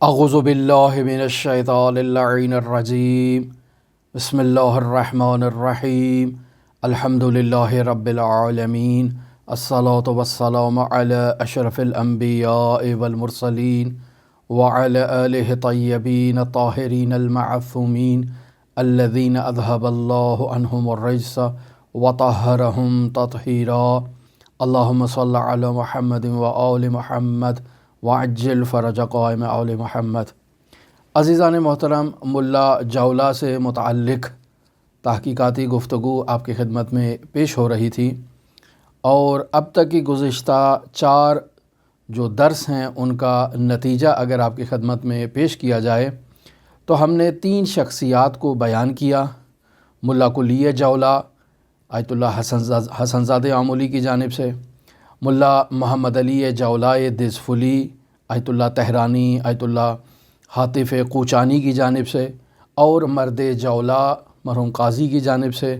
اعوذ باللہ من الشیطان اللعین الرجیم بسم اللہ الرحمن الرحیم الحمد للہ رب العالمین الصلاة والسلام علی اشرف الانبیاء والمرسلین وعلی آلہ طیبین الطاہرین المعصومین الذین اذہب اللہ عنہم الرجس وطہرہم تطہیرا اللہم صل علی محمد وآل محمد وعجل فرج قائم آل محمد۔ عزیزان محترم، ملا جولا سے متعلق تحقیقاتی گفتگو آپ کی خدمت میں پیش ہو رہی تھی، اور اب تک کی گزشتہ 4 جو درس ہیں ان کا نتیجہ اگر آپ کی خدمت میں پیش کیا جائے تو ہم نے 3 شخصیات کو بیان کیا۔ ملا کلی جولا آیت اللہ حسن زادہ آمولی کی جانب سے، ملا محمد علی جولائے دزفلی آیت اللہ تہرانی آیت اللہ حاطف کوچانی کی جانب سے، اور مرد جولا مرحوم قاضی کی جانب سے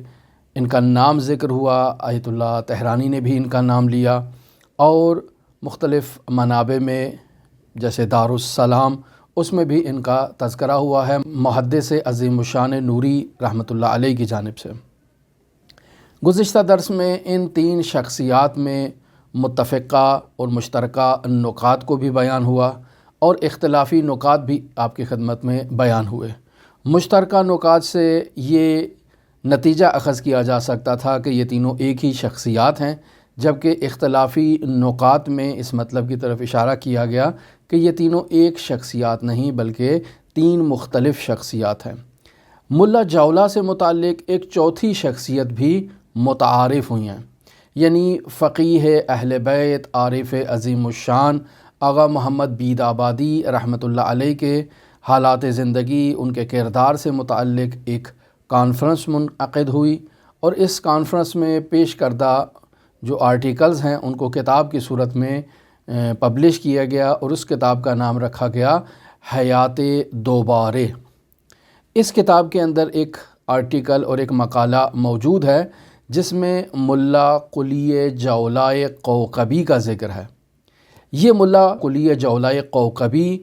ان کا نام ذکر ہوا۔ آیت اللہ تہرانی نے بھی ان کا نام لیا، اور مختلف منابع میں جیسے دارالسلام اس میں بھی ان کا تذکرہ ہوا ہے محدث عظیم الشان نوری رحمۃ اللہ علیہ کی جانب سے۔ گزشتہ درس میں ان 3 شخصیات میں متفقہ اور مشترکہ نکات کو بھی بیان ہوا، اور اختلافی نکات بھی آپ کی خدمت میں بیان ہوئے۔ مشترکہ نکات سے یہ نتیجہ اخذ کیا جا سکتا تھا کہ یہ تینوں ایک ہی شخصیات ہیں، جبکہ اختلافی نکات میں اس مطلب کی طرف اشارہ کیا گیا کہ یہ تینوں ایک شخصیات نہیں بلکہ 3 مختلف شخصیات ہیں۔ ملا جولا سے متعلق ایک چوتھی شخصیت بھی متعارف ہوئی ہیں، یعنی فقیہ اہل بیت عارف عظیم الشان آغا محمد بید آبادی رحمۃ اللہ علیہ کے حالات زندگی، ان کے کردار سے متعلق ایک کانفرنس منعقد ہوئی، اور اس کانفرنس میں پیش کردہ جو آرٹیکلز ہیں ان کو کتاب کی صورت میں پبلش کیا گیا، اور اس کتاب کا نام رکھا گیا حیات دوبارہ۔ اس کتاب کے اندر ایک آرٹیکل اور ایک مقالہ موجود ہے جس میں ملا کلی جولائے قوقبی کا ذکر ہے۔ یہ ملا کلی جولائے قوقبی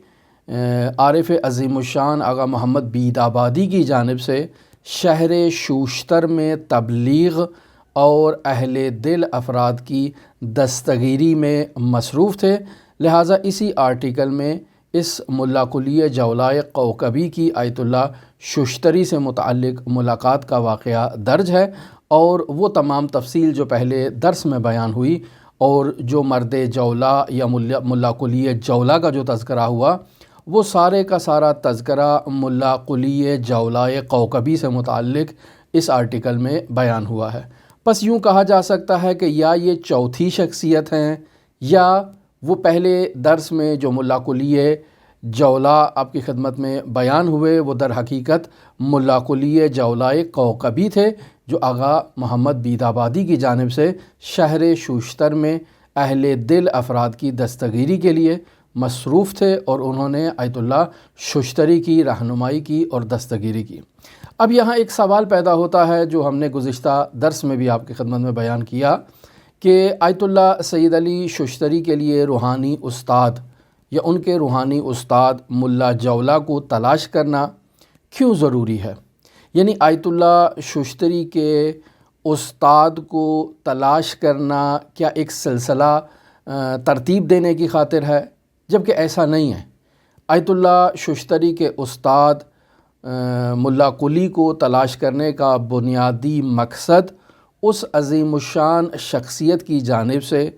عارف عظیم الشان آغا محمد بید آبادی کی جانب سے شہر شوشتر میں تبلیغ اور اہل دل افراد کی دستگیری میں مصروف تھے، لہٰذا اسی آرٹیکل میں اس ملا کلی جولائے قوقبی کی آیت اللہ شوشتری سے متعلق ملاقات کا واقعہ درج ہے، اور وہ تمام تفصیل جو پہلے درس میں بیان ہوئی، اور جو مرد جولا یا ملا کلی جولا کا جو تذکرہ ہوا، وہ سارے کا سارا تذکرہ ملا کلی جولائے قوقبی سے متعلق اس آرٹیکل میں بیان ہوا ہے۔ پس یوں کہا جا سکتا ہے کہ یا یہ چوتھی شخصیت ہیں، یا وہ پہلے درس میں جو ملا کلی جولا آپ کی خدمت میں بیان ہوئے وہ در حقیقت ملا کلی جولائے قوقبی تھے، جو آغا محمد بید آبادی کی جانب سے شہر شوشتر میں اہل دل افراد کی دستگیری کے لیے مصروف تھے، اور انہوں نے آیت اللہ شوشتری کی رہنمائی کی اور دستگیری کی۔ اب یہاں ایک سوال پیدا ہوتا ہے جو ہم نے گزشتہ درس میں بھی آپ کی خدمت میں بیان کیا، کہ آیت اللہ سید علی شوشتری کے لیے روحانی استاد یا ان کے روحانی استاد ملا جولا کو تلاش کرنا کیوں ضروری ہے؟ یعنی آیت اللہ شوشتری کے استاد کو تلاش کرنا کیا ایک سلسلہ ترتیب دینے کی خاطر ہے؟ جبکہ ایسا نہیں ہے۔ آیت اللہ شوشتری کے استاد ملا کلی کو تلاش کرنے کا بنیادی مقصد اس عظیم الشان شخصیت کی جانب سے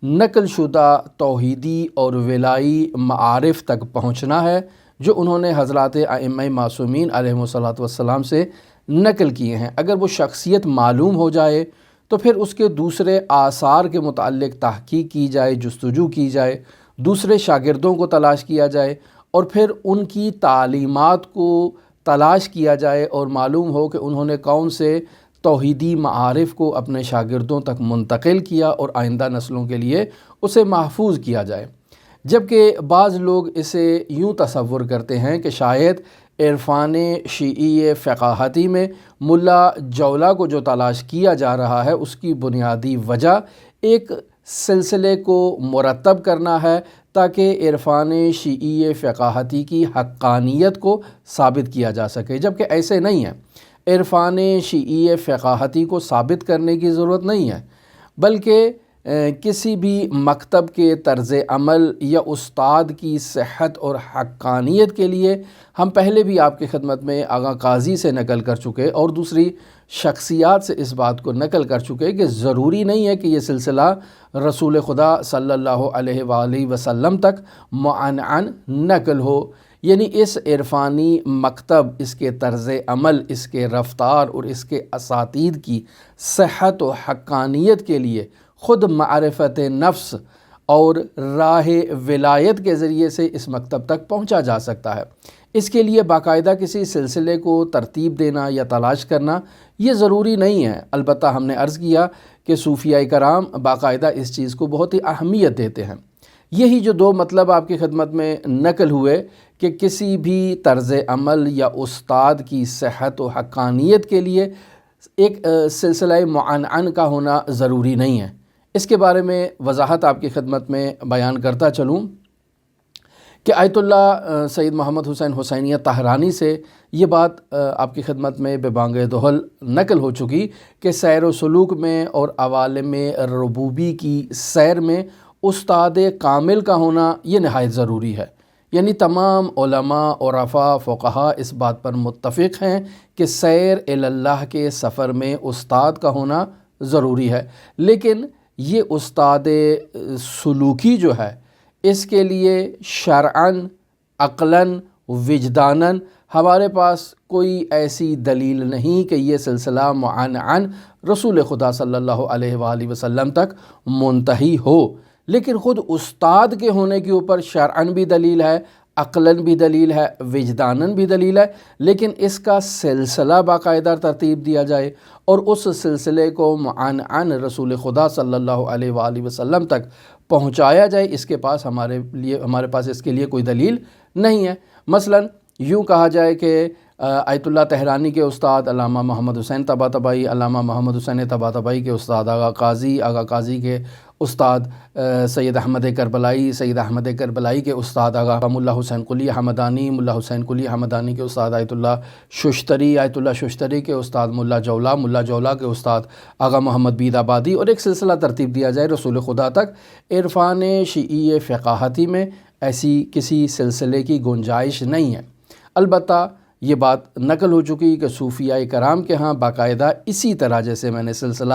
نقل شدہ توحیدی اور ولائی معارف تک پہنچنا ہے، جو انہوں نے حضرات ائمہ معصومین علیہم الصلاۃ والسلام سے نقل کیے ہیں۔ اگر وہ شخصیت معلوم ہو جائے تو پھر اس کے دوسرے آثار کے متعلق تحقیق کی جائے، جستجو کی جائے، دوسرے شاگردوں کو تلاش کیا جائے، اور پھر ان کی تعلیمات کو تلاش کیا جائے، اور معلوم ہو کہ انہوں نے کون سے توحیدی معارف کو اپنے شاگردوں تک منتقل کیا، اور آئندہ نسلوں کے لیے اسے محفوظ کیا جائے۔ جبکہ بعض لوگ اسے یوں تصور کرتے ہیں کہ شاید عرفان شیعی فقاہتی میں ملا جولا کو جو تلاش کیا جا رہا ہے اس کی بنیادی وجہ ایک سلسلے کو مرتب کرنا ہے تاکہ عرفان شیعی فقاہتی کی حقانیت کو ثابت کیا جا سکے، جبکہ ایسے نہیں ہے۔ عرفان شیعی فقاہتی کو ثابت کرنے کی ضرورت نہیں ہے، بلکہ کسی بھی مکتب کے طرز عمل یا استاد کی صحت اور حقانیت کے لیے ہم پہلے بھی آپ کی خدمت میں آغا قاضی سے نقل کر چکے اور دوسری شخصیات سے اس بات کو نقل کر چکے کہ ضروری نہیں ہے کہ یہ سلسلہ رسول خدا صلی اللہ علیہ وآلہ وسلم تک معنعن نقل ہو، یعنی اس عرفانی مکتب، اس کے طرز عمل، اس کے رفتار اور اس کے اساتید کی صحت و حقانیت کے لیے خود معرفت نفس اور راہ ولایت کے ذریعے سے اس مکتب تک پہنچا جا سکتا ہے۔ اس کے لیے باقاعدہ کسی سلسلے کو ترتیب دینا یا تلاش کرنا یہ ضروری نہیں ہے۔ البتہ ہم نے عرض کیا کہ صوفیاء کرام باقاعدہ اس چیز کو بہت ہی اہمیت دیتے ہیں۔ یہی جو دو مطلب آپ کی خدمت میں نقل ہوئے کہ کسی بھی طرز عمل یا استاد کی صحت و حقانیت کے لیے ایک سلسلہ معنعن کا ہونا ضروری نہیں ہے، اس کے بارے میں وضاحت آپ کی خدمت میں بیان کرتا چلوں کہ آیت اللہ سید محمد حسین حسینیہ طہرانی سے یہ بات آپ کی خدمت میں بے بانگ دہل نقل ہو چکی کہ سیر و سلوک میں اور عوالم ربوبی کی سیر میں استاد کامل کا ہونا یہ نہایت ضروری ہے۔ یعنی تمام علماء، عرفاء، فقہاء اس بات پر متفق ہیں کہ سیر اللہ کے سفر میں استاد کا ہونا ضروری ہے، لیکن یہ استاد سلوکی جو ہے اس کے لیے شرعاً، عقلاً، وجداناً ہمارے پاس کوئی ایسی دلیل نہیں کہ یہ سلسلہ معنعن رسول خدا صلی اللہ علیہ وآلہ وسلم تک منتہی ہو، لیکن خود استاد کے ہونے کے اوپر شرعاً بھی دلیل ہے، عقلاً بھی دلیل ہے، وجداناً بھی دلیل ہے، لیکن اس کا سلسلہ باقاعدہ ترتیب دیا جائے اور اس سلسلے کو معنعن رسول خدا صلی اللہ علیہ وآلہ وسلم تک پہنچایا جائے، اس کے پاس ہمارے پاس اس کے لیے کوئی دلیل نہیں ہے۔ مثلاً یوں کہا جائے کہ آیت اللہ طہرانی کے استاد علامہ محمد حسین طباطبائی، علامہ محمد حسین طباطبائی کے استاد آغا قاضی کے استاد سید احمد کربلائی، سید احمد کربلائی کے استاد آغا ملا حسین قلی حمدانی، ملا حسین قلی حمدانی کے استاد آیت اللہ ششتری کے استاد ملا جولا کے استاد آغا محمد بید آبادی، اور ایک سلسلہ ترتیب دیا جائے رسول خدا تک۔ عرفان شیعی فقاہتی میں ایسی کسی سلسلے کی گنجائش نہیں ہے۔ البتہ یہ بات نقل ہو چکی کہ صوفیاء کرام کے ہاں باقاعدہ اسی طرح جیسے میں نے سلسلہ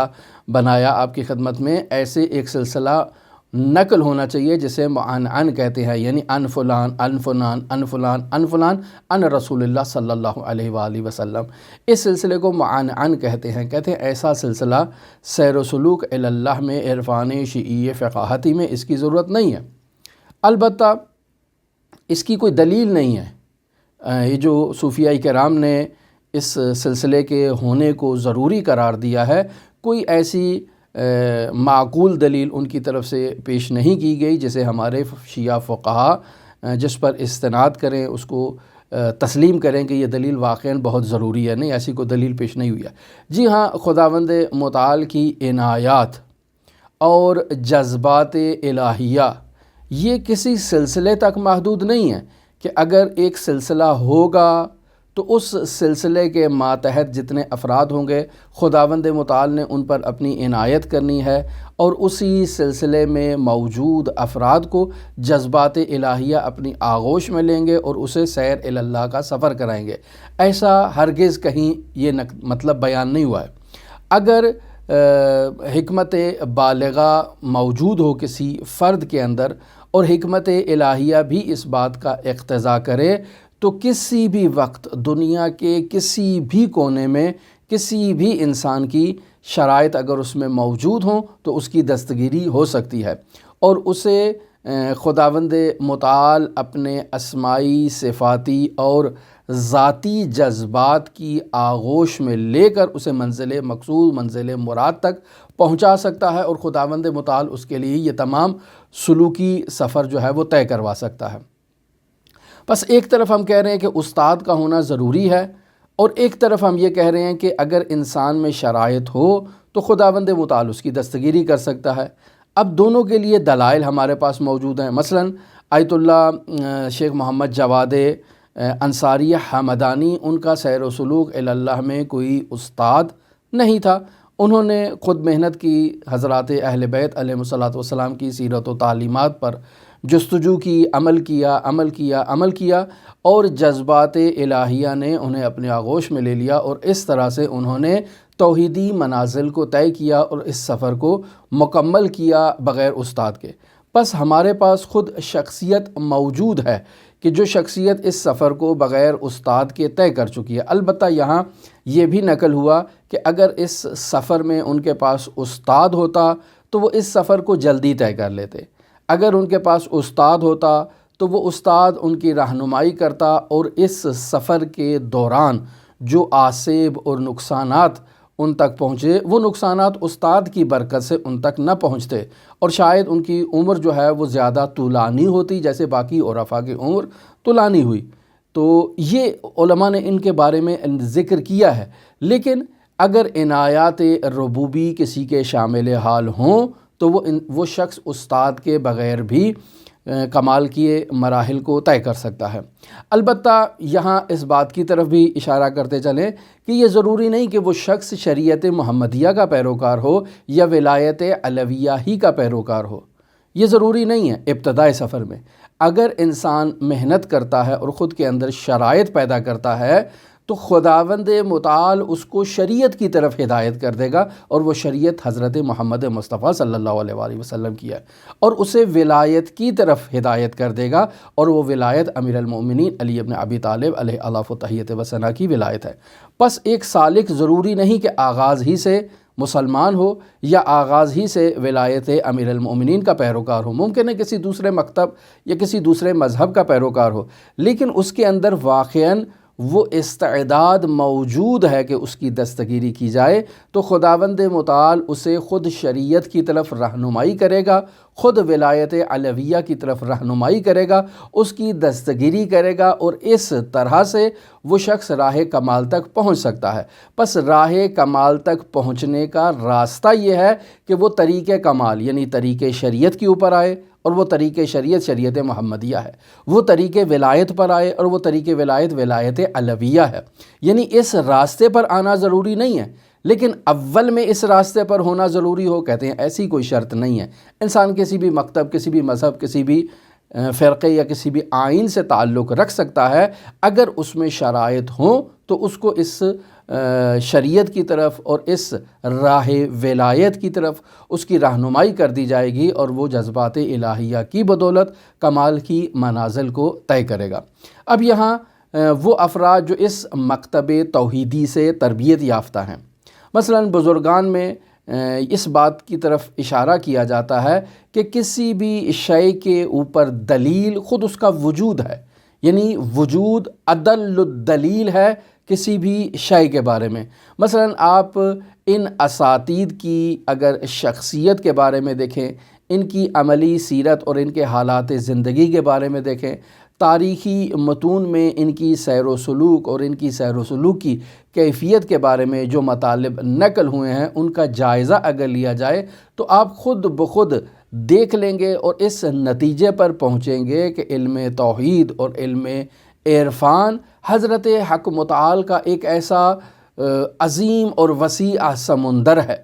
بنایا آپ کی خدمت میں، ایسے ایک سلسلہ نقل ہونا چاہیے جسے معنعن کہتے ہیں، یعنی ان فلان ان فلان ان فلان ان فلان ان رسول اللہ صلی اللہ علیہ وآلہ وسلم، اس سلسلے کو معنعن کہتے ہیں۔ ایسا سلسلہ سیر و سلوک اللہ میں، عرفان شیعی فقاہتی میں اس کی ضرورت نہیں ہے۔ البتہ اس کی کوئی دلیل نہیں ہے۔ یہ جو صوفیاء کرام نے اس سلسلے کے ہونے کو ضروری قرار دیا ہے، کوئی ایسی معقول دلیل ان کی طرف سے پیش نہیں کی گئی جسے ہمارے شیعہ فقہاء جس پر استناد کریں، اس کو تسلیم کریں کہ یہ دلیل واقعاً بہت ضروری ہے۔ نہیں، ایسی کوئی دلیل پیش نہیں ہوئی ہے۔ جی ہاں، خداوند متعال کی عنایات اور جذبات الہیہ یہ کسی سلسلے تک محدود نہیں ہے کہ اگر ایک سلسلہ ہوگا تو اس سلسلے کے ماتحت جتنے افراد ہوں گے خداوند متعال نے ان پر اپنی عنایت کرنی ہے، اور اسی سلسلے میں موجود افراد کو جذبات الہیہ اپنی آغوش میں لیں گے اور اسے سیر اللہ کا سفر کرائیں گے۔ ایسا ہرگز کہیں یہ مطلب بیان نہیں ہوا ہے۔ اگر حکمت بالغہ موجود ہو کسی فرد کے اندر اور حکمت الہیہ بھی اس بات کا اقتضا کرے تو کسی بھی وقت دنیا کے کسی بھی کونے میں کسی بھی انسان کی شرائط اگر اس میں موجود ہوں تو اس کی دستگیری ہو سکتی ہے، اور اسے خداوند متعال اپنے اسمائی، صفاتی اور ذاتی جذبات کی آغوش میں لے کر اسے منزل مقصود، منزل مراد تک پہنچا سکتا ہے، اور خداوند متعال اس کے لیے یہ تمام سلوکی سفر جو ہے وہ طے کروا سکتا ہے۔ بس ایک طرف ہم کہہ رہے ہیں کہ استاد کا ہونا ضروری ہے، اور ایک طرف ہم یہ کہہ رہے ہیں کہ اگر انسان میں شرائط ہو تو خداوند متعال اس کی دستگیری کر سکتا ہے۔ اب دونوں کے لیے دلائل ہمارے پاس موجود ہیں۔ مثلاً آیت اللہ شیخ محمد جواد انصاری حمدانی، ان کا سیر و سلوک اللہ میں کوئی استاد نہیں تھا، انہوں نے خود محنت کی، حضرات اہل بیت علیہ الصلوۃ والسلام کی سیرت و تعلیمات پر جستجو کی، عمل کیا اور جذبات الہیہ نے انہیں اپنے آغوش میں لے لیا، اور اس طرح سے انہوں نے توحیدی منازل کو طے کیا اور اس سفر کو مکمل کیا بغیر استاد کے۔ بس ہمارے پاس خود شخصیت موجود ہے کہ جو شخصیت اس سفر کو بغیر استاد کے طے کر چکی ہے۔ البتہ یہاں یہ بھی نقل ہوا کہ اگر اس سفر میں ان کے پاس استاد ہوتا تو وہ اس سفر کو جلدی طے کر لیتے، اگر ان کے پاس استاد ہوتا تو وہ استاد ان کی رہنمائی کرتا، اور اس سفر کے دوران جو آسیب اور نقصانات ان تک پہنچے، وہ نقصانات استاد کی برکت سے ان تک نہ پہنچتے، اور شاید ان کی عمر جو ہے وہ زیادہ طولانی ہوتی، جیسے باقی عرفاء کی عمر طولانی ہوئی۔ تو یہ علماء نے ان کے بارے میں ذکر کیا ہے۔ لیکن اگر عنایات ربوبی کسی کے شامل حال ہوں تو وہ شخص استاد کے بغیر بھی کمال کیے مراحل کو طے کر سکتا ہے۔ البتہ یہاں اس بات کی طرف بھی اشارہ کرتے چلیں کہ یہ ضروری نہیں کہ وہ شخص شریعت محمدیہ کا پیروکار ہو یا ولایت علویہ ہی کا پیروکار ہو، یہ ضروری نہیں ہے۔ ابتدائے سفر میں اگر انسان محنت کرتا ہے اور خود کے اندر شرائط پیدا کرتا ہے تو خداوند متعال اس کو شریعت کی طرف ہدایت کر دے گا، اور وہ شریعت حضرت محمد مصطفیٰ صلی اللہ علیہ وآلہ وسلم کی ہے، اور اسے ولایت کی طرف ہدایت کر دے گا، اور وہ ولایت امیر المؤمنین علی بن ابی طالب علیہ الاف و تحیت و ثنا کی ولایت ہے۔ بس ایک سالک ضروری نہیں کہ آغاز ہی سے مسلمان ہو یا آغاز ہی سے ولایت امیر المؤمنین کا پیروکار ہو، ممکن ہے کسی دوسرے مکتب یا کسی دوسرے مذہب کا پیروکار ہو، لیکن اس کے اندر واقعاً وہ استعداد موجود ہے کہ اس کی دستگیری کی جائے، تو خداوند متعال اسے خود شریعت کی طرف رہنمائی کرے گا، خود ولایت علویہ کی طرف رہنمائی کرے گا، اس کی دستگیری کرے گا، اور اس طرح سے وہ شخص راہ کمال تک پہنچ سکتا ہے۔ پس راہ کمال تک پہنچنے کا راستہ یہ ہے کہ وہ طریق کمال یعنی طریق شریعت کے اوپر آئے، اور وہ طریق شریعت محمدیہ ہے، وہ طریق ولایت پر آئے، اور وہ طریق ولایت علویہ ہے۔ یعنی اس راستے پر آنا ضروری نہیں ہے، لیکن اول میں اس راستے پر ہونا ضروری ہو، کہتے ہیں ایسی کوئی شرط نہیں ہے۔ انسان کسی بھی مکتب، کسی بھی مذہب، کسی بھی فرقے یا کسی بھی آئین سے تعلق رکھ سکتا ہے، اگر اس میں شرائط ہوں تو اس کو اس شریعت کی طرف اور اس راہ ولایت کی طرف اس کی رہنمائی کر دی جائے گی، اور وہ جذبات الہیہ کی بدولت کمال کی منازل کو طے کرے گا۔ اب یہاں وہ افراد جو اس مکتب توحیدی سے تربیت یافتہ ہیں، مثلاً بزرگان میں اس بات کی طرف اشارہ کیا جاتا ہے کہ کسی بھی شے کے اوپر دلیل خود اس کا وجود ہے، یعنی وجود ادل الدلیل ہے کسی بھی شے کے بارے میں۔ مثلاً آپ ان اساتید کی اگر شخصیت کے بارے میں دیکھیں، ان کی عملی سیرت اور ان کے حالات زندگی کے بارے میں دیکھیں، تاریخی متون میں ان کی سیر و سلوک اور ان کی سیر و سلوک کی کیفیت کے بارے میں جو مطالب نقل ہوئے ہیں ان کا جائزہ اگر لیا جائے تو آپ خود بخود دیکھ لیں گے اور اس نتیجے پر پہنچیں گے کہ علم توحید اور علم عرفان حضرت حق متعال کا ایک ایسا عظیم اور وسیع سمندر ہے۔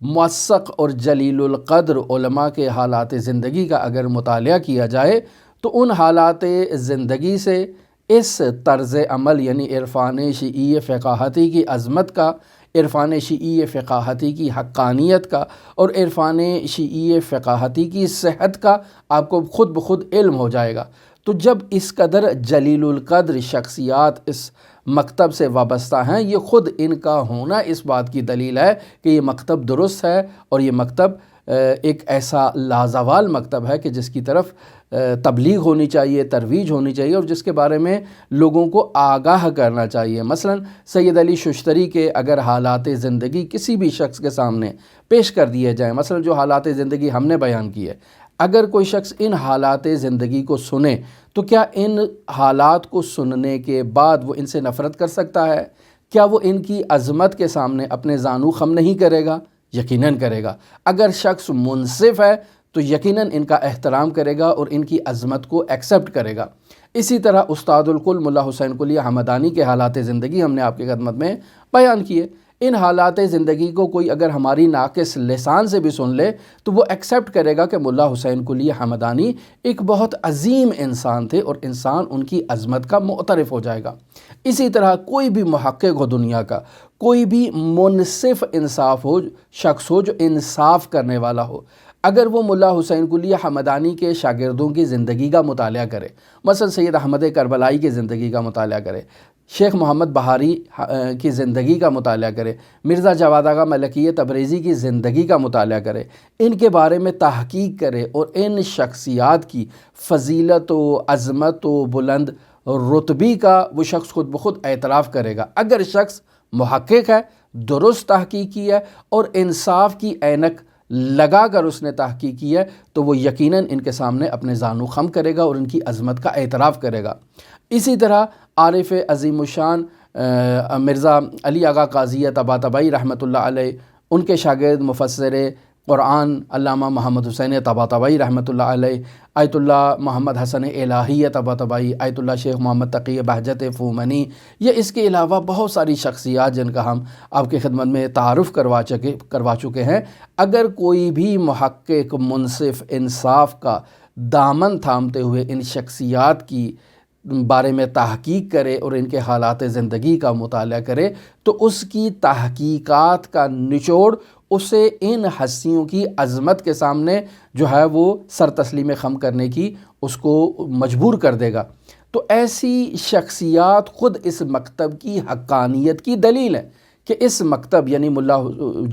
موثق اور جلیل القدر علماء کے حالات زندگی کا اگر مطالعہ کیا جائے تو ان حالات زندگی سے اس طرز عمل یعنی عرفان شیعی فقاہتی کی عظمت کا، عرفان شیعی فقاہتی کی حقانیت کا اور عرفان شیعی فقاہتی کی صحت کا آپ کو خود بخود علم ہو جائے گا۔ تو جب اس قدر جلیل القدر شخصیات اس مکتب سے وابستہ ہیں، یہ خود ان کا ہونا اس بات کی دلیل ہے کہ یہ مکتب درست ہے، اور یہ مکتب ایک ایسا لازوال مکتب ہے کہ جس کی طرف تبلیغ ہونی چاہیے، ترویج ہونی چاہیے، اور جس کے بارے میں لوگوں کو آگاہ کرنا چاہیے۔ مثلا سید علی ششتری کے اگر حالات زندگی کسی بھی شخص کے سامنے پیش کر دیے جائیں، مثلا جو حالات زندگی ہم نے بیان کی ہے، اگر کوئی شخص ان حالات زندگی کو سنے تو کیا ان حالات کو سننے کے بعد وہ ان سے نفرت کر سکتا ہے؟ کیا وہ ان کی عظمت کے سامنے اپنے زانو خم نہیں کرے گا؟ یقیناً کرے گا۔ اگر شخص منصف ہے تو یقیناً ان کا احترام کرے گا اور ان کی عظمت کو ایکسیپٹ کرے گا۔ اسی طرح استاد الکل ملا حسین قلی حمدانی کے حالات زندگی ہم نے آپ کی خدمت میں بیان کیے۔ ان حالات زندگی کو کوئی اگر ہماری ناقص لسان سے بھی سن لے تو وہ ایکسیپٹ کرے گا کہ ملا حسین قلی حمدانی ایک بہت عظیم انسان تھے اور انسان ان کی عظمت کا معترف ہو جائے گا۔ اسی طرح کوئی بھی محقق ہو دنیا کا، کوئی بھی منصف شخص ہو جو انصاف کرنے والا ہو، اگر وہ ملا حسین قلی حمدانی کے شاگردوں کی زندگی کا مطالعہ کرے، مثلا سید احمد کربلائی کی زندگی کا مطالعہ کرے، شیخ محمد بہاری کی زندگی کا مطالعہ کرے، مرزا جواد آغا ملکی تبریزی کی زندگی کا مطالعہ کرے، ان کے بارے میں تحقیق کرے اور ان شخصیات کی فضیلت و عظمت و بلند رتبی کا وہ شخص خود بخود اعتراف کرے گا۔ اگر شخص محقق ہے، درست تحقیق کی ہے اور انصاف کی عینک لگا کر اس نے تحقیق کی ہے تو وہ یقیناً ان کے سامنے اپنے زانو خم کرے گا اور ان کی عظمت کا اعتراف کرے گا۔ اسی طرح عارف عظیم الشان مرزا علی آغا قاضی طباطبائی رحمۃ اللہ علیہ، ان کے شاگرد مفسر قرآن علامہ محمد حسین طباطبائی رحمۃ اللہ علیہ، آیت اللہ محمد حسن الہی طباطبائی، آیت اللہ شیخ محمد تقی بہجت فومنی، یا اس کے علاوہ بہت ساری شخصیات جن کا ہم آپ کی خدمت میں تعارف کروا چکے ہیں۔ اگر کوئی بھی محقق منصف انصاف کا دامن تھامتے ہوئے ان شخصیات کی بارے میں تحقیق کرے اور ان کے حالات زندگی کا مطالعہ کرے تو اس کی تحقیقات کا نچوڑ اسے ان ہستیوں کی عظمت کے سامنے جو ہے وہ سر تسلیم خم کرنے کی اس کو مجبور کر دے گا۔ تو ایسی شخصیات خود اس مکتب کی حقانیت کی دلیل ہے کہ اس مکتب یعنی ملا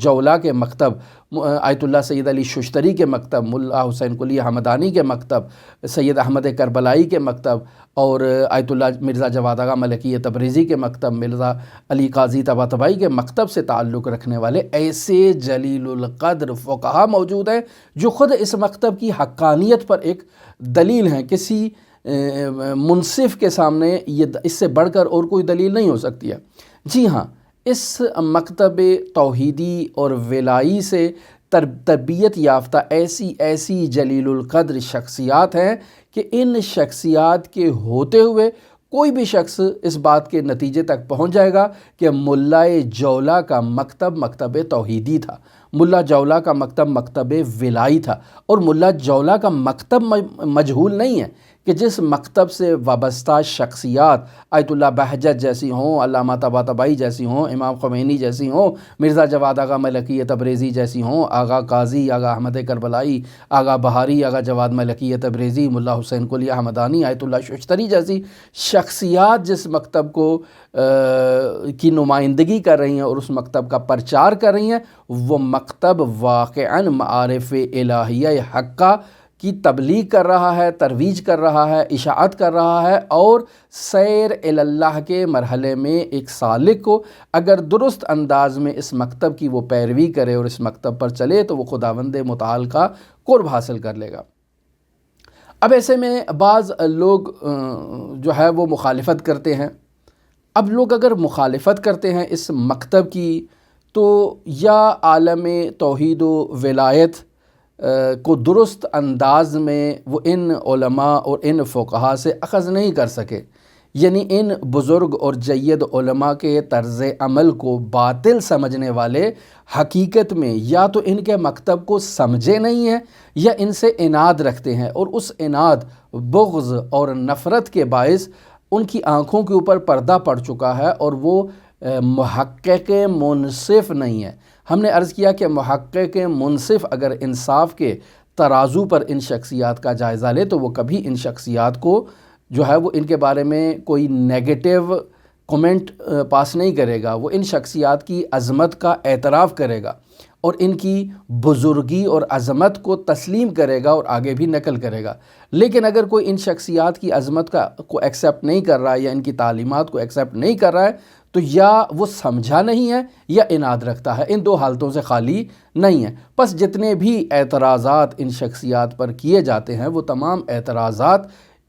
جولا کے مکتب، آیت اللہ سید علی ششتری کے مکتب، ملا حسین قلی حمدانی کے مکتب، سید احمد کربلائی کے مکتب اور آیت اللہ مرزا جواد آغا ملکی تبریزی کے مکتب، مرزا علی قاضی طباطبائی کے مکتب سے تعلق رکھنے والے ایسے جلیل القدر فقہا موجود ہیں جو خود اس مکتب کی حقانیت پر ایک دلیل ہیں۔ کسی منصف کے سامنے یہ اس سے بڑھ کر اور کوئی دلیل نہیں ہو سکتی ہے۔ جی ہاں، اس مکتب توحیدی اور ولائی سے تربیت یافتہ ایسی جلیل القدر شخصیات ہیں کہ ان شخصیات کے ہوتے ہوئے کوئی بھی شخص اس بات کے نتیجے تک پہنچ جائے گا کہ ملا جولا کا مکتب مکتب توحیدی تھا، ملا جولا کا مکتب مکتب ولائی تھا، اور ملا جولا کا مکتب مجہول نہیں ہے کہ جس مکتب سے وابستہ شخصیات آیت اللہ بہجت جیسی ہوں، علامہ طباطبائی جیسی ہوں، امام خمینی جیسی ہوں، مرزا جواد آغا ملکی تبریزی جیسی ہوں، آغا قاضی، آغا احمد کربلائی، آغا بہاری، آغا جواد ملکی تبریزی، ملا حسین قلی حمدانی، آیت اللہ ششتری جیسی شخصیات جس مکتب کو کی نمائندگی کر رہی ہیں اور اس مکتب کا پرچار کر رہی ہیں، وہ مکتب واقعاً معارف الہیہ حقہ کی تبلیغ کر رہا ہے، ترویج کر رہا ہے، اشاعت کر رہا ہے، اور سیر اللہ کے مرحلے میں ایک سالک کو اگر درست انداز میں اس مکتب کی وہ پیروی کرے اور اس مکتب پر چلے تو وہ خداوند متعال کا قرب حاصل کر لے گا۔ اب ایسے میں بعض لوگ جو ہے وہ مخالفت کرتے ہیں۔ اب لوگ اگر مخالفت کرتے ہیں اس مکتب کی تو یا عالم توحید و ولایت کو درست انداز میں وہ ان علماء اور ان فقہا سے اخذ نہیں کر سکے، یعنی ان بزرگ اور جید علماء کے طرز عمل کو باطل سمجھنے والے حقیقت میں یا تو ان کے مکتب کو سمجھے نہیں ہیں یا ان سے عناد رکھتے ہیں، اور اس عناد، بغض اور نفرت کے باعث ان کی آنکھوں کے اوپر پردہ پڑ چکا ہے اور وہ محقق منصف نہیں ہے۔ ہم نے عرض کیا کہ محقق منصف اگر انصاف کے ترازو پر ان شخصیات کا جائزہ لے تو وہ کبھی ان شخصیات کو جو ہے وہ ان کے بارے میں کوئی نیگیٹو کومنٹ پاس نہیں کرے گا، وہ ان شخصیات کی عظمت کا اعتراف کرے گا اور ان کی بزرگی اور عظمت کو تسلیم کرے گا اور آگے بھی نقل کرے گا۔ لیکن اگر کوئی ان شخصیات کی عظمت کو ایکسیپٹ نہیں کر رہا ہے یا ان کی تعلیمات کو ایکسیپٹ نہیں کر رہا ہے تو یا وہ سمجھا نہیں ہے یا عناد رکھتا ہے، ان دو حالتوں سے خالی نہیں ہے۔ پس جتنے بھی اعتراضات ان شخصیات پر کیے جاتے ہیں وہ تمام اعتراضات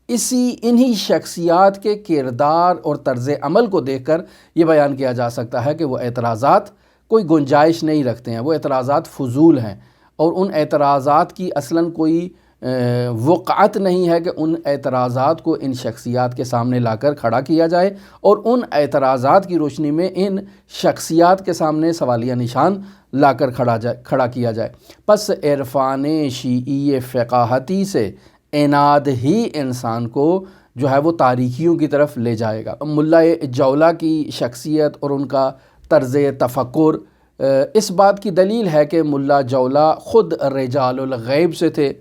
انہی شخصیات کے کردار اور طرز عمل کو دیکھ کر یہ بیان کیا جا سکتا ہے کہ وہ اعتراضات کوئی گنجائش نہیں رکھتے ہیں، وہ اعتراضات فضول ہیں، اور ان اعتراضات کی اصلاً کوئی وقعت نہیں ہے کہ ان اعتراضات کو ان شخصیات کے سامنے لا کر کھڑا کیا جائے اور ان اعتراضات کی روشنی میں ان شخصیات کے سامنے سوالیہ نشان لا کر کھڑا کیا جائے۔ پس عرفان شیعی فقاہتی سے عناد ہی انسان کو جو ہے وہ تاریکیوں کی طرف لے جائے گا۔ ملا جولا کی شخصیت اور ان کا طرز تفکر اس بات کی دلیل ہے کہ ملا جولا خود رجال الغیب سے تھے،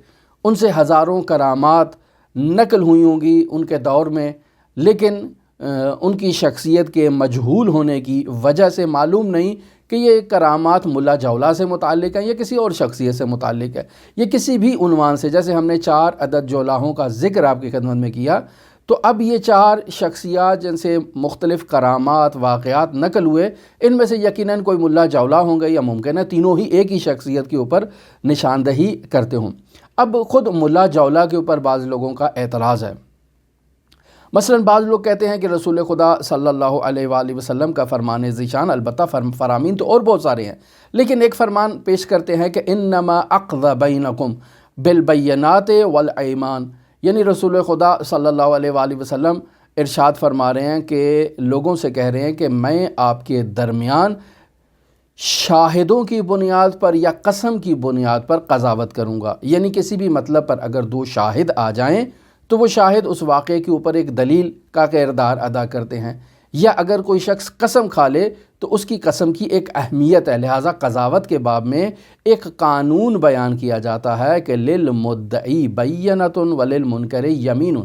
ان سے ہزاروں کرامات نقل ہوئی ہوں گی ان کے دور میں، لیکن ان کی شخصیت کے مجہول ہونے کی وجہ سے معلوم نہیں کہ یہ کرامات ملا جولا سے متعلق ہیں یا کسی اور شخصیت سے متعلق ہے، یہ کسی بھی عنوان سے۔ جیسے ہم نے 4 عدد جولاہوں کا ذکر آپ کی خدمت میں کیا، تو اب یہ 4 شخصیات جن سے مختلف کرامات واقعات نقل ہوئے، ان میں سے یقیناً کوئی ملا جولا ہوں گے، یا ممکن ہے تینوں ہی ایک ہی شخصیت کے اوپر نشاندہی کرتے ہوں۔ اب خود ملا جولا کے اوپر بعض لوگوں کا اعتراض ہے۔ مثلا بعض لوگ کہتے ہیں کہ رسول خدا صلی اللہ علیہ وآلہ وسلم کا فرمان ذیشان، البتہ فرامین تو اور بہت سارے ہیں، لیکن ایک فرمان پیش کرتے ہیں کہ انما اقضى بینکم بالبینات والایمان، یعنی رسول خدا صلی اللہ علیہ وآلہ وسلم ارشاد فرما رہے ہیں کہ لوگوں سے کہہ رہے ہیں کہ میں آپ کے درمیان شاہدوں کی بنیاد پر یا قسم کی بنیاد پر قضاوت کروں گا، یعنی کسی بھی مطلب پر اگر 2 شاہد آ جائیں تو وہ شاہد اس واقعے کے اوپر ایک دلیل کا کردار ادا کرتے ہیں، یا اگر کوئی شخص قسم کھا لے تو اس کی قسم کی ایک اہمیت ہے، لہٰذا قضاوت کے باب میں ایک قانون بیان کیا جاتا ہے کہ للمدعی بینۃ وللمنکر یمین،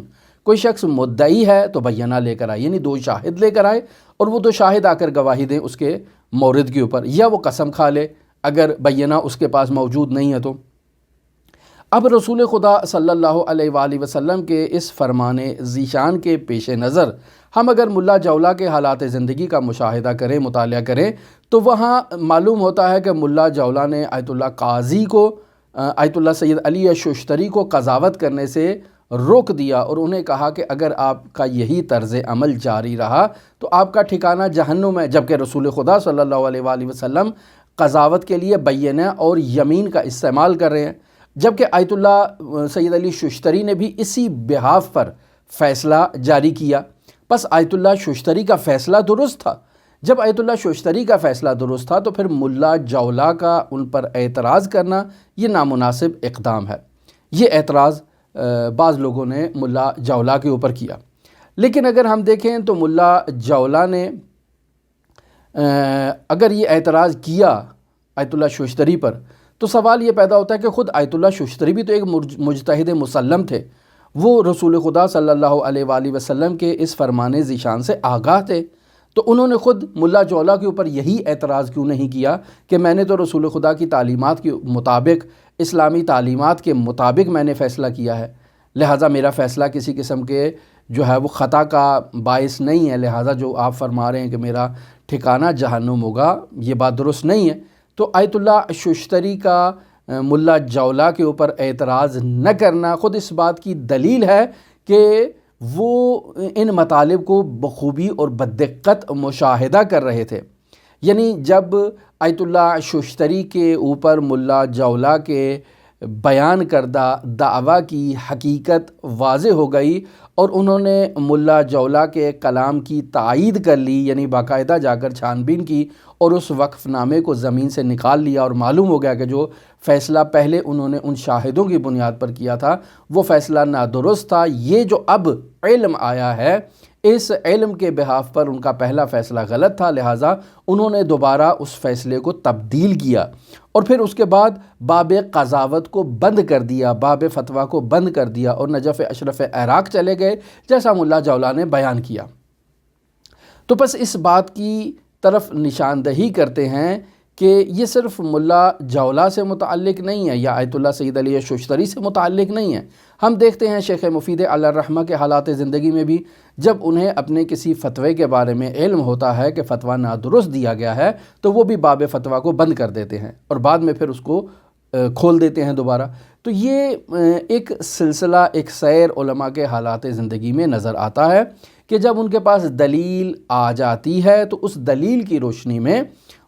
کوئی شخص مدعی ہے تو بینہ لے کر آئے، یعنی 2 شاہد لے کر آئے اور وہ 2 شاہد آ کر گواہی دیں اس کے مورد کے اوپر، یا وہ قسم کھا لے اگر بینہ اس کے پاس موجود نہیں ہے تو۔ اب رسول خدا صلی اللہ علیہ وآلہ وسلم کے اس فرمان ذیشان کے پیش نظر ہم اگر ملا جولا کے حالات زندگی کا مشاہدہ کریں، مطالعہ کریں، تو وہاں معلوم ہوتا ہے کہ ملا جولا نے آیت اللہ قاضی کو، آیت اللہ سید علی ششتری کو قضاوت کرنے سے روک دیا اور انہیں کہا کہ اگر آپ کا یہی طرز عمل جاری رہا تو آپ کا ٹھکانہ جہنم ہے، جبکہ رسول خدا صلی اللہ علیہ وآلہ وسلم قضاوت کے لیے بینہ اور یمین کا استعمال کر رہے ہیں، جبکہ آیت اللہ سید علی ششتری نے بھی اسی بحاف پر فیصلہ جاری کیا۔ پس آیت اللہ ششتری کا فیصلہ درست تھا۔ جب آیت اللہ ششتری کا فیصلہ درست تھا تو پھر ملا جولا کا ان پر اعتراض کرنا یہ نامناسب اقدام ہے۔ یہ اعتراض بعض لوگوں نے ملا جولا کے اوپر کیا، لیکن اگر ہم دیکھیں تو ملا جولا نے اگر یہ اعتراض کیا آیت اللہ ششتری پر تو سوال یہ پیدا ہوتا ہے کہ خود آیت اللہ ششتری بھی تو ایک مجتہد مسلم تھے، وہ رسول خدا صلی اللہ علیہ وآلہ وسلم کے اس فرمان ذیشان سے آگاہ تھے، تو انہوں نے خود ملا جولا کے اوپر یہی اعتراض کیوں نہیں کیا کہ میں نے تو رسول خدا کی تعلیمات کے مطابق، اسلامی تعلیمات کے مطابق میں نے فیصلہ کیا ہے، لہٰذا میرا فیصلہ کسی قسم کے جو ہے وہ خطا کا باعث نہیں ہے، لہٰذا جو آپ فرما رہے ہیں کہ میرا ٹھکانہ جہنم ہوگا یہ بات درست نہیں ہے۔ تو آیت اللہ ششتری کا ملا جولا کے اوپر اعتراض نہ کرنا خود اس بات کی دلیل ہے کہ وہ ان مطالب کو بخوبی اور بدقت مشاہدہ کر رہے تھے، یعنی جب آیت اللہ ششتری کے اوپر ملا جولا کے بیان کردہ دعویٰ کی حقیقت واضح ہو گئی اور انہوں نے ملا جولا کے کلام کی تائید کر لی، یعنی باقاعدہ جا کر چھان بین کی اور اس وقف نامے کو زمین سے نکال لیا اور معلوم ہو گیا کہ جو فیصلہ پہلے انہوں نے ان شاہدوں کی بنیاد پر کیا تھا وہ فیصلہ نادرست تھا، یہ جو اب علم آیا ہے اس علم کے بحاف پر ان کا پہلا فیصلہ غلط تھا، لہٰذا انہوں نے دوبارہ اس فیصلے کو تبدیل کیا اور پھر اس کے بعد باب قضاوت کو بند کر دیا، باب فتویٰ کو بند کر دیا اور نجف اشرف عراق چلے گئے جیسا ملا جولا نے بیان کیا۔ تو بس اس بات کی طرف نشاندہی کرتے ہیں کہ یہ صرف ملا جولا سے متعلق نہیں ہے یا آیت اللہ سید علی ششتری سے متعلق نہیں ہے، ہم دیکھتے ہیں شیخ مفید علیہ الرحمہ کے حالات زندگی میں بھی جب انہیں اپنے کسی فتوے کے بارے میں علم ہوتا ہے کہ فتویٰ نادرست دیا گیا ہے تو وہ بھی باب فتویٰ کو بند کر دیتے ہیں اور بعد میں پھر اس کو کھول دیتے ہیں دوبارہ۔ تو یہ ایک سلسلہ، ایک سیر علماء کے حالات زندگی میں نظر آتا ہے کہ جب ان کے پاس دلیل آ جاتی ہے تو اس دلیل کی روشنی میں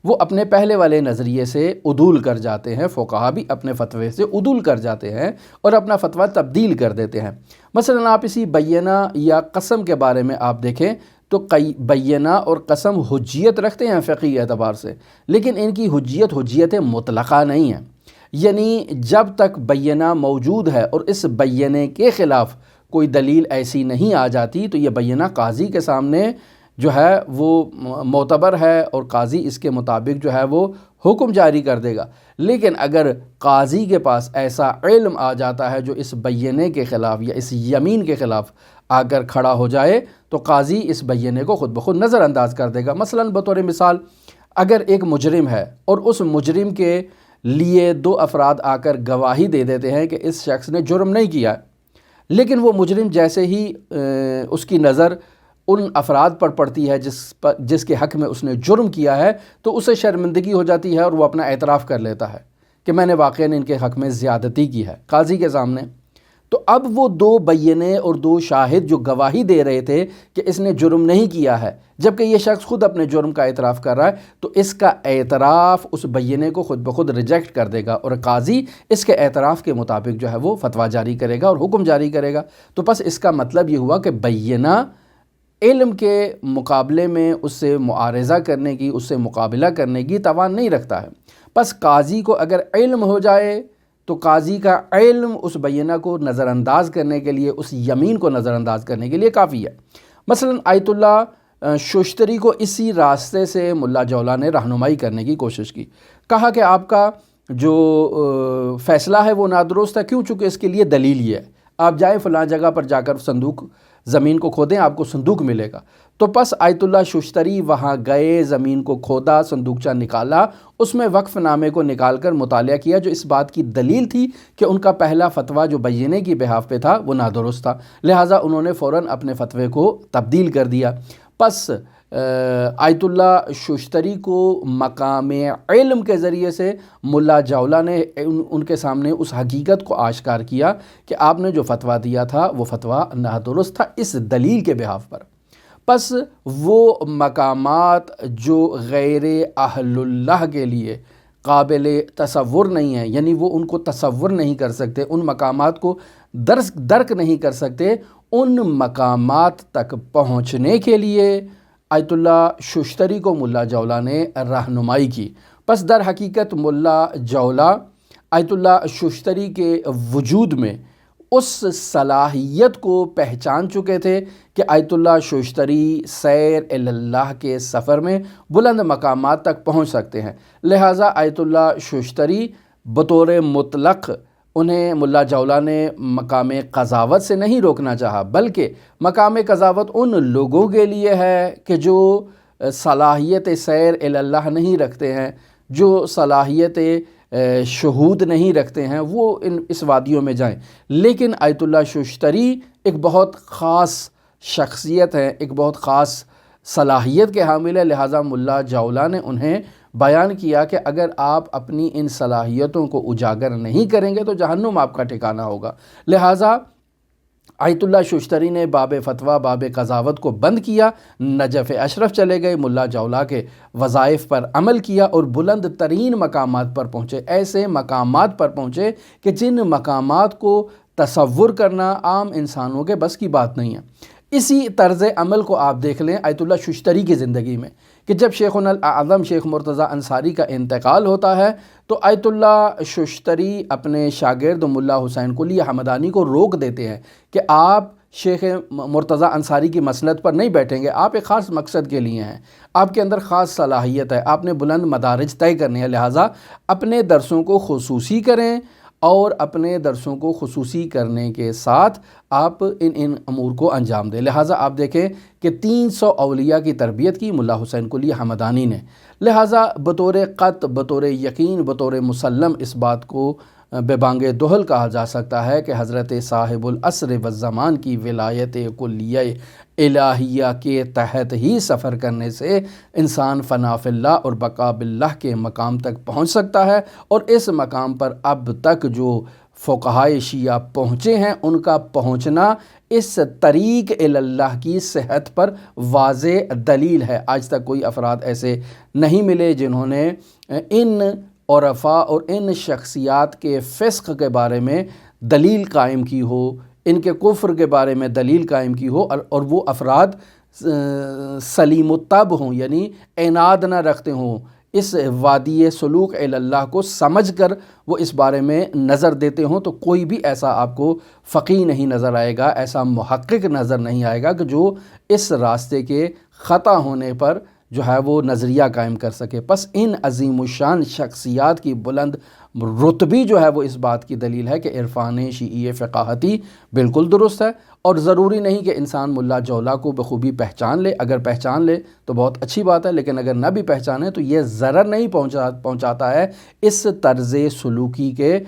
وہ اپنے پہلے والے نظریے سے عدول کر جاتے ہیں، فقہا بھی اپنے فتوے سے عدول کر جاتے ہیں اور اپنا فتویٰ تبدیل کر دیتے ہیں۔ مثلا آپ اسی بینہ یا قسم کے بارے میں آپ دیکھیں تو بینہ اور قسم حجیت رکھتے ہیں فقہی اعتبار سے، لیکن ان کی حجیت مطلقہ نہیں ہے، یعنی جب تک بینہ موجود ہے اور اس بینے کے خلاف کوئی دلیل ایسی نہیں آ جاتی تو یہ بینہ قاضی کے سامنے جو ہے وہ معتبر ہے اور قاضی اس کے مطابق جو ہے وہ حکم جاری کر دے گا۔ لیکن اگر قاضی کے پاس ایسا علم آ جاتا ہے جو اس بینے کے خلاف یا اس یمین کے خلاف آ کر کھڑا ہو جائے تو قاضی اس بینے کو خود بخود نظر انداز کر دے گا۔ مثلا بطور مثال اگر ایک مجرم ہے اور اس مجرم کے لیے 2 افراد آ کر گواہی دے دیتے ہیں کہ اس شخص نے جرم نہیں کیا، لیکن وہ مجرم جیسے ہی اس کی نظر ان افراد پر پڑتی ہے جس کے حق میں اس نے جرم کیا ہے تو اسے شرمندگی ہو جاتی ہے اور وہ اپنا اعتراف کر لیتا ہے کہ میں نے واقعاً ان کے حق میں زیادتی کی ہے قاضی کے سامنے۔ تو اب وہ 2 بینے اور 2 شاہد جو گواہی دے رہے تھے کہ اس نے جرم نہیں کیا ہے، جبکہ یہ شخص خود اپنے جرم کا اعتراف کر رہا ہے، تو اس کا اعتراف اس بینے کو خود بخود ریجیکٹ کر دے گا اور قاضی اس کے اعتراف کے مطابق جو ہے وہ فتویٰ جاری کرے گا اور حکم جاری کرے گا۔ تو بس اس کا مطلب یہ ہوا کہ بینہ علم کے مقابلے میں اس سے معارضہ کرنے کی، اس سے مقابلہ کرنے کی توان نہیں رکھتا ہے۔ بس قاضی کو اگر علم ہو جائے تو قاضی کا علم اس بینہ کو نظر انداز کرنے کے لیے، اس یمین کو نظر انداز کرنے کے لیے کافی ہے۔ مثلا آیت اللہ شوشتری کو اسی راستے سے ملا جولا نے رہنمائی کرنے کی کوشش کی، کہا کہ آپ کا جو فیصلہ ہے وہ نادرست ہے، کیوں؟ چونکہ اس کے لیے دلیل یہ ہے، آپ جائیں فلاں جگہ پر جا کر صندوق زمین کو کھودیں، آپ کو صندوق ملے گا۔ تو پس آیت اللہ شوشتری وہاں گئے، زمین کو کھودا، صندوقچہ نکالا، اس میں وقف نامے کو نکال کر مطالعہ کیا جو اس بات کی دلیل تھی کہ ان کا پہلا فتویٰ جو بینے کی بحاف پہ تھا وہ نادرست تھا، لہٰذا انہوں نے فوراً اپنے فتوے کو تبدیل کر دیا۔ پس آیت اللہ شوشتری کو مقام علم کے ذریعے سے ملا جولا نے ان کے سامنے اس حقیقت کو آشکار کیا کہ آپ نے جو فتویٰ دیا تھا وہ فتویٰ نادرست تھا اس دلیل کے بحاف پر۔ پس وہ مقامات جو غیر اہل اللہ کے لیے قابل تصور نہیں ہیں، یعنی وہ ان کو تصور نہیں کر سکتے، ان مقامات کو درک نہیں کر سکتے، ان مقامات تک پہنچنے کے لیے آیت اللہ شوشتری کو ملا جولا نے رہنمائی کی۔ پس در حقیقت ملا جولا آیت اللہ شوشتری کے وجود میں اس صلاحیت کو پہچان چکے تھے کہ آیت اللہ شوشتری سیر اللہ کے سفر میں بلند مقامات تک پہنچ سکتے ہیں، لہٰذا آیت اللہ شوشتری بطور مطلق انہیں ملا جولا نے مقام قضاوت سے نہیں روکنا چاہا، بلکہ مقام قضاوت ان لوگوں کے لیے ہے کہ جو صلاحیت سیر اللہ نہیں رکھتے ہیں، جو صلاحیت شہود نہیں رکھتے ہیں، وہ اس وادیوں میں جائیں۔ لیکن آیت اللہ شوشتری ایک بہت خاص شخصیت ہے، ایک بہت خاص صلاحیت کے حامل ہے، لہٰذا ملا جولا نے انہیں بیان کیا کہ اگر آپ اپنی ان صلاحیتوں کو اجاگر نہیں کریں گے تو جہنم آپ کا ٹھکانہ ہوگا۔ لہٰذا آیت اللہ شوشتری نے باب فتویٰ، باب قضاوت کو بند کیا، نجف اشرف چلے گئے، ملا جولا کے وظائف پر عمل کیا اور بلند ترین مقامات پر پہنچے، ایسے مقامات پر پہنچے کہ جن مقامات کو تصور کرنا عام انسانوں کے بس کی بات نہیں ہے۔ اسی طرز عمل کو آپ دیکھ لیں آیت اللہ شوشتری کی زندگی میں کہ جب شیخنا الاعظم شیخ مرتضیٰ انصاری کا انتقال ہوتا ہے تو آیت اللہ شوشتری اپنے شاگرد ملا حسین قلی حمدانی کو روک دیتے ہیں کہ آپ شیخ مرتضیٰ انصاری کی مسند پر نہیں بیٹھیں گے، آپ ایک خاص مقصد کے لیے ہیں، آپ کے اندر خاص صلاحیت ہے، آپ نے بلند مدارج طے کرنے ہیں، لہٰذا اپنے درسوں کو خصوصی کریں اور اپنے درسوں کو خصوصی کرنے کے ساتھ آپ ان امور کو انجام دیں۔ لہٰذا آپ دیکھیں کہ 300 اولیاء کی تربیت کی ملا حسین قلی حمدانی نے، لہٰذا بطور قطع، بطور یقین، بطور مسلم اس بات کو بے بانگ دہل کہا جا سکتا ہے کہ حضرت صاحب العصر والزمان کی ولایت کلیہ الہیہ کے تحت ہی سفر کرنے سے انسان فنا فی اللہ اور بقا باللہ کے مقام تک پہنچ سکتا ہے، اور اس مقام پر اب تک جو فقہائے شیعہ پہنچے ہیں ان کا پہنچنا اس طریق اللہ کی صحت پر واضح دلیل ہے۔ آج تک کوئی افراد ایسے نہیں ملے جنہوں نے ان عرفاء اور ان شخصیات کے فسق کے بارے میں دلیل قائم کی ہو، ان کے کفر کے بارے میں دلیل قائم کی ہو، اور وہ افراد سلیم الطب ہوں، یعنی عناد نہ رکھتے ہوں، اس وادی سلوک اللہ کو سمجھ کر وہ اس بارے میں نظر دیتے ہوں۔ تو کوئی بھی ایسا آپ کو فقیہ نہیں نظر آئے گا، ایسا محقق نظر نہیں آئے گا کہ جو اس راستے کے خطا ہونے پر جو ہے وہ نظریہ قائم کر سکے۔ پس ان عظیم الشان شخصیات کی بلند رتبی جو ہے وہ اس بات کی دلیل ہے کہ عرفان شیعی فقاہتی بالکل درست ہے، اور ضروری نہیں کہ انسان ملا جولا کو بخوبی پہچان لے۔ اگر پہچان لے تو بہت اچھی بات ہے، لیکن اگر نہ بھی پہچانے تو یہ ضرر نہیں پہنچاتا ہے اس طرز سلوکی کے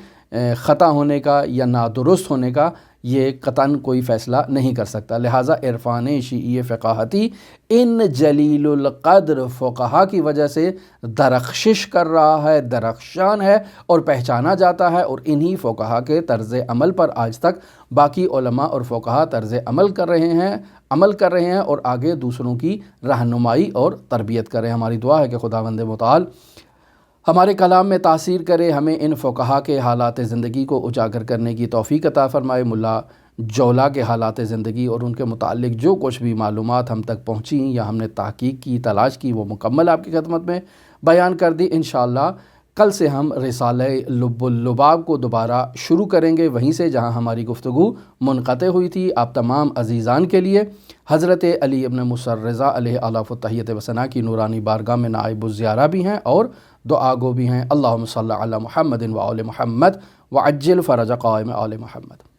خطا ہونے کا یا نادرست ہونے کا، یہ قطعاً کوئی فیصلہ نہیں کر سکتا۔ لہٰذا عرفان شیعی فقاہتی ان جلیل القدر فقہا کی وجہ سے درخشش کر رہا ہے، درخشان ہے اور پہچانا جاتا ہے، اور انہی فقہا کے طرز عمل پر آج تک باقی علماء اور فقہا طرز عمل کر رہے ہیں اور آگے دوسروں کی رہنمائی اور تربیت کر رہے ہیں۔ ہماری دعا ہے کہ خداوند متعال ہمارے کلام میں تاثیر کرے، ہمیں ان فقہا کے حالات زندگی کو اجاگر کرنے کی توفیق عطا فرمائے۔ ملا جولا کے حالات زندگی اور ان کے متعلق جو کچھ بھی معلومات ہم تک پہنچیں یا ہم نے تحقیق کی، تلاش کی، وہ مکمل آپ کی خدمت میں بیان کر دی۔ انشاءاللہ کل سے ہم رسالہ لب اللباب کو دوبارہ شروع کریں گے، وہیں سے جہاں ہماری گفتگو منقطع ہوئی تھی۔ آپ تمام عزیزان کے لیے حضرت علی ابن موسیٰ الرضا علیہ آلاف التحیت و ثنا کی نورانی بارگاہ میں نائب الزیارہ بھی ہیں اور دعا گو بھی ہیں۔ اللہم صلی علی محمد و آل محمد وعجل فرج قائم آل محمد۔